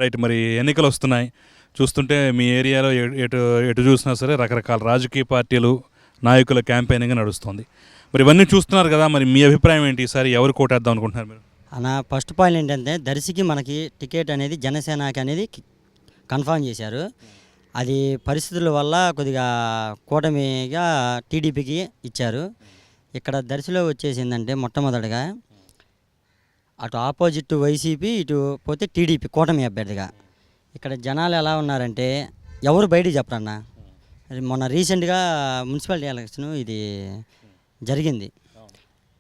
Right. మరి ఎన్నికలు వస్తున్నాయి. చూస్తుంటే మీ ఏరియాలో ఎటు ఎటు చూసినా సరే రకరకాల రాజకీయ పార్టీలు నాయకుల క్యాంపెయినింగ్ నడుస్తుంది. మరి ఇవన్నీ చూస్తున్నారు కదా, మరి మీ అభిప్రాయం ఏంటి? ఈసారి ఎవరు కోటేద్దాం అనుకుంటున్నారు మీరు? అన్న ఫస్ట్ పాయింట్ ఏంటంటే దర్శికి మనకి టికెట్ అనేది జనసేనకి అనేది కన్ఫామ్ చేశారు. అది పరిస్థితుల వల్ల కొద్దిగా కూటమిగా టీడీపీకి ఇచ్చారు. ఇక్కడ దర్శిలో వచ్చేసిందంటే మొట్టమొదటిగా అటు ఆపోజిట్ వైసీపీ, ఇటు పోతే టీడీపీ కూటమి అభ్యర్థిగా. ఇక్కడ జనాలు ఎలా ఉన్నారంటే ఎవరు బయటికి చెప్పరన్న. మొన్న రీసెంట్గా మున్సిపాలిటీ ఎలక్షన్ ఇది జరిగింది.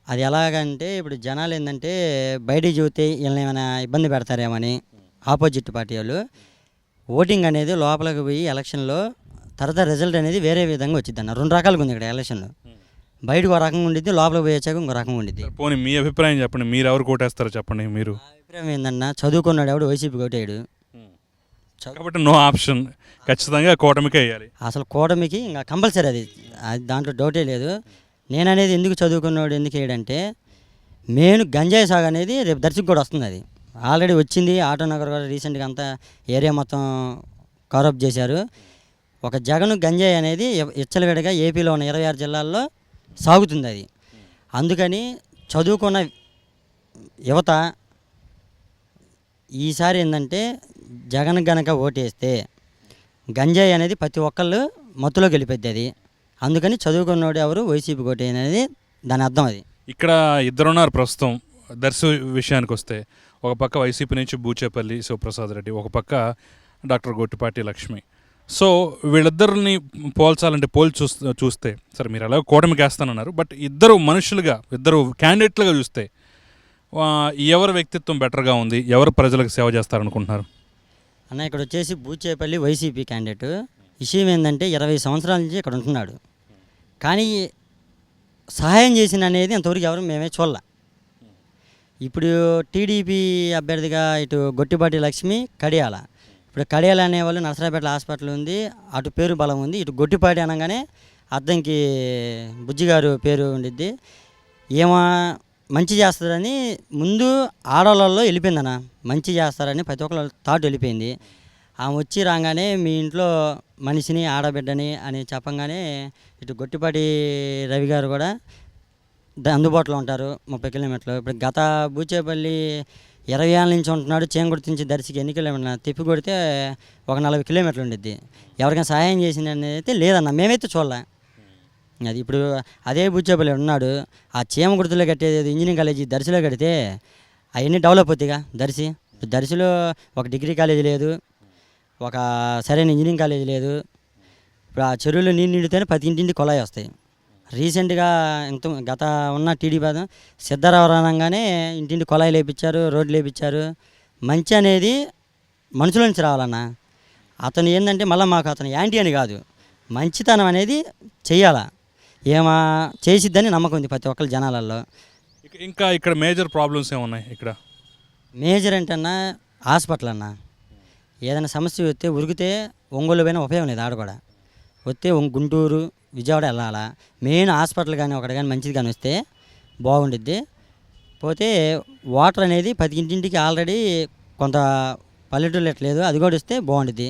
అది ఎలాగంటే ఇప్పుడు జనాలు ఏంటంటే బయటికి చూస్తే వీళ్ళని ఏమైనా ఇబ్బంది పెడతారేమని ఆపోజిట్ పార్టీ వాళ్ళు ఓటింగ్ అనేది లోపలికి పోయి ఎలక్షన్లో తర్వాత రిజల్ట్ అనేది వేరే విధంగా వచ్చింది అన్న. 2 రకాలుగా ఉంది ఇక్కడ ఎలక్షన్లో. బయటకు ఒక రకంగా ఉండిద్ది, లోపలికి పోయి వచ్చాక ఇంకో రకంగా ఉండిద్ది. పోనీ మీ అభిప్రాయం చెప్పండి, మీరు ఎవరు కోటేస్తారో చెప్పండి. మీరు అభిప్రాయం ఏందన్నా, చదువుకున్నాడు ఎవడు వైసీపీ కోటాడు కాబట్టి నో ఆప్షన్, ఖచ్చితంగా కూటమికే వేయాలి. అసలు కూటమికి ఇంకా కంపల్సరీ అది దాంట్లో డౌటే లేదు. నేననేది ఎందుకు చదువుకున్నాడు ఎందుకు వేయడంటే మెయిన్ గంజాయి సాగు అనేది రేపు దర్శకు కూడా వస్తుంది. అది ఆల్రెడీ వచ్చింది. ఆటో నగర్ కూడా రీసెంట్గా అంతా ఏరియా మొత్తం కవరప్ చేశారు. ఒక జగన్ గంజాయి అనేది ఇచ్చలవిడిగా ఏపీలో ఉన్న 26 జిల్లాల్లో సాగుతుంది. అది అందుకని చదువుకున్న యువత ఈసారి ఏంటంటే జగన్ గనక ఓటేస్తే గంజాయి అనేది ప్రతి ఒక్కళ్ళు మత్తులోకి వెళ్ళిపోద్ది. అది అందుకని చదువుకున్నోడు ఎవరు వైసీపీ కోటే అనేది దాని అర్థం. అది ఇక్కడ ఇద్దరున్నారు ప్రస్తుతం. దర్శి విషయానికి వస్తే ఒక పక్క వైసీపీ నుంచి బూచేపల్లి శివప్రసాద్ రెడ్డి, ఒక పక్క డాక్టర్ గొట్టిపాటి లక్ష్మి. సో వీళ్ళిద్దరిని పోల్చాలంటే చూస్తే సరే మీరు అలాగే కూటమికి వేస్తానన్నారు, బట్ ఇద్దరు మనుషులుగా, ఇద్దరు క్యాండిడేట్లుగా చూస్తే ఎవరి వ్యక్తిత్వం బెటర్గా ఉంది, ఎవరు ప్రజలకు సేవ చేస్తారనుకుంటున్నారు? అన్న ఇక్కడ వచ్చేసి బూచేపల్లి వైసీపీ క్యాండిడేట్. విషయం ఏంటంటే 20 సంవత్సరాల నుంచి ఇక్కడ ఉంటున్నాడు, కానీ సహాయం చేసిన అనేది అంతవరకు ఎవరు మేమే చూడాల. ఇప్పుడు టీడీపీ అభ్యర్థిగా ఇటు గొట్టిపాటి లక్ష్మి, కడియాల. ఇప్పుడు కడియాల అనేవాళ్ళు నరసరాపేట హాస్పిటల్ ఉంది, అటు పేరు బలం ఉంది. ఇటు గొట్టిపాటి అనగానే అద్దంకి బుజ్జిగారు పేరు ఉండిద్ది. ఏమో మంచి చేస్తారని ముందు ఆడవాళ్ళల్లో వెళ్ళిపోయిందన్న. మంచి చేస్తారని ప్రతి ఒక్కరు థాట్ వెళ్ళిపోయింది. ఆమె వచ్చి రాగానే మీ ఇంట్లో మనిషిని ఆడబిడ్డని అని చెప్పంగానే ఇటు గొట్టిపాటి రవి గారు కూడా అందుబాటులో ఉంటారు 30 కిలోమీటర్లు. ఇప్పుడు గత బూచేపల్లి 20 ఏళ్ళ నుంచి ఉంటున్నాడు. చేంగుర్తి నుంచి దర్శికి ఎన్ని కిలోమీటర్లు తిప్పి కొడితే ఒక 40 కిలోమీటర్లు ఉండిద్ది. ఎవరికైనా సహాయం చేసింది అనేది అయితే లేదన్న, మేమైతే చూడలే. అది ఇప్పుడు అదే బూచేపల్లి ఉన్నాడు. ఆ చీమగుర్తిలో కట్టేది ఇంజనీరింగ్ కాలేజీ దర్శిలో కడితే అవన్నీ డెవలప్ అవుతాయిగా. దర్శిలో ఒక డిగ్రీ కాలేజీ లేదు, ఒక సరైన ఇంజనీరింగ్ కాలేజీ లేదు. ఇప్పుడు ఆ చెరువులో నీళ్ళు నిండితేనే ప్రతి ఇంటింటి కొలాయి వస్తాయి. రీసెంట్గా గత ఉన్న టీడీపీ సిద్ధరావు అనగానే ఇంటింటి కొలాయి లేపించారు, రోడ్లు లేపించారు. మంచి అనేది మనుషుల నుంచి రావాలన్న. అతను ఏంటంటే మళ్ళీ మాకు అతను యాంటీ అని కాదు, మంచితనం అనేది చెయ్యాలా, ఏమా చేసిద్దని నమ్మకం ఉంది ప్రతి ఒక్కరి జనాలలో. ఇంకా ఇక్కడ మేజర్ ప్రాబ్లమ్స్ ఏమున్నాయి? ఇక్కడ మేజర్ ఏంటన్నా హాస్పిటల్ అన్న. ఏదైనా సమస్య వస్తే ఉరికితే ఒంగోలు పోయినా ఉపయోగం లేదు. ఆడ కూడా వస్తే గుంటూరు, విజయవాడ వెళ్ళాలా. మెయిన్ హాస్పిటల్ కానీ ఒకటి కానీ మంచిది కానీ వస్తే బాగుండిద్ది. పోతే వాటర్ అనేది ప్రతి ఇంటింటికి ఆల్రెడీ కొంత పల్లెటూళ్ళు ఎట్లేదు, అది కూడా వస్తే బాగుండిద్ది.